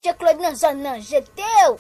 Tia Claude não só não, geteu.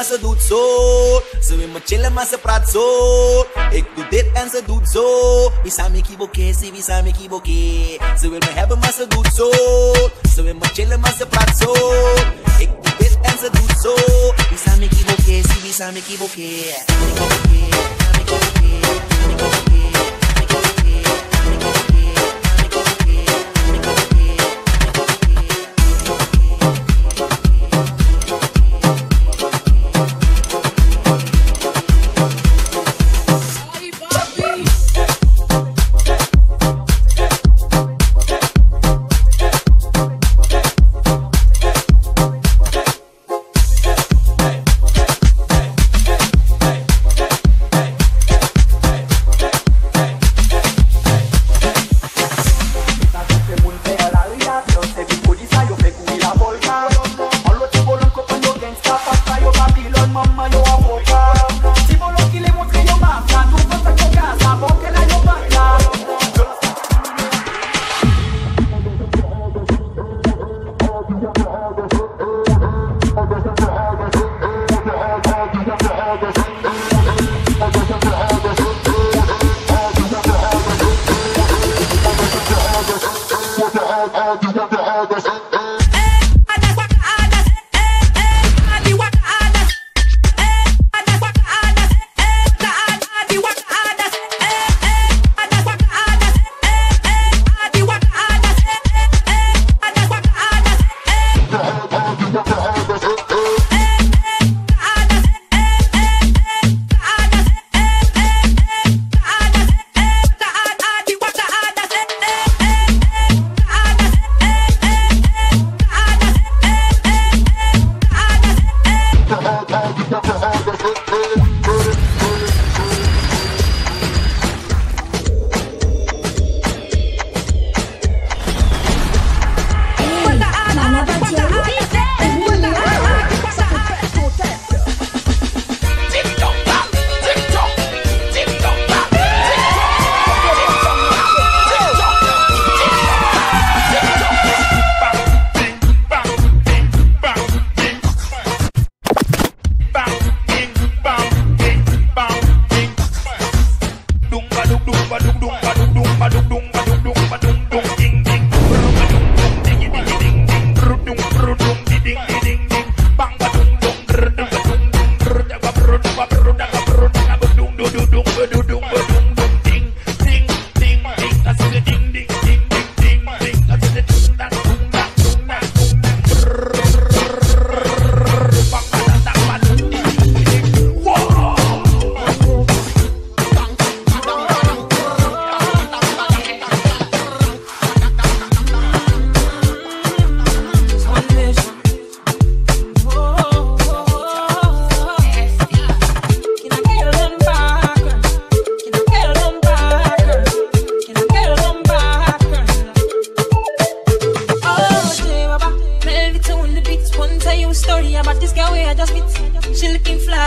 Ze doet zo, ze wil me chillen maar ze praat zo. Ik doe dit en ze doet zo. Wie samen kiboke, zie wie samen kiboke. Ze wil me hebben maar ze doet zo. Ze wil me chillen maar ze praat zo. Ik doe dit en ze doet zo. Wie samen kiboke, zie wie samen kiboke.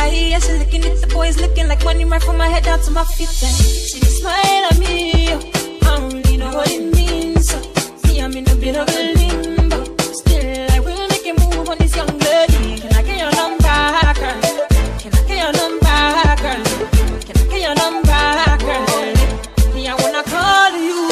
Yeah, she looking at the boys looking like money right from my head down to my feet. And she smile at me. I don't really know what it means. See, I'm in a bit of a limbo. Still, I will make a move on this young lady. Can I get your number, girl? Can I get your number, girl? Can I get your number, girl? Me, I wanna call you.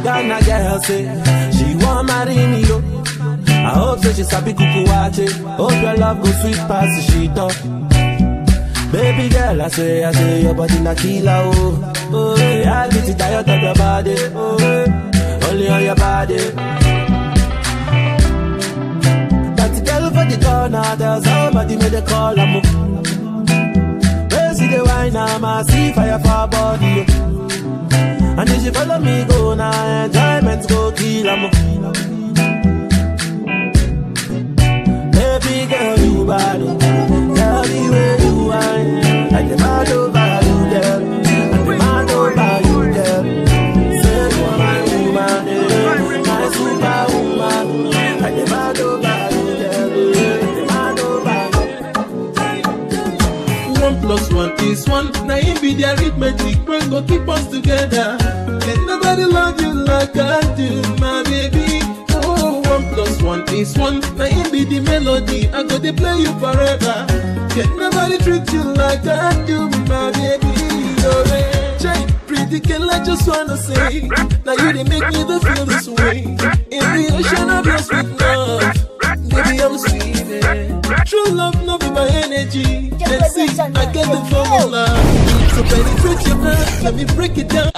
Ghana girl say she want marry me, yo. I hope that she sabi kuku wache. Hope your love go sweet past the sheet up. Baby girl, I say your body na killer, oh. Oh, yeah, I get it tired of your body, oh, only on your body. That girl for the corner, there's somebody made a call, I'm see the wine, I see fire for her body, oh. And if you follow me, go now, enjoyment go kill 'em. Baby girl, you bad, girl, the way you whine, I demand over you, girl, I demand over you, girl. Say you're my woman, my superwoman, I demand over you, girl, I demand over you. 1 + 1 is 1. Now it be the arithmetic, we go keep us together. Let nobody love you like I do, my baby. Oh, 1 + 1 is 1. Now it be the melody, I go to play you forever. Can nobody treat you like I do, my baby. Oh, check, pretty girl, I just wanna say, now you they make me to feel this way. In the ocean of your sweet love, baby, I'm swimming. True love, no be my energy. Let's see, I get the formula. So penetrate your blood, let me break it down.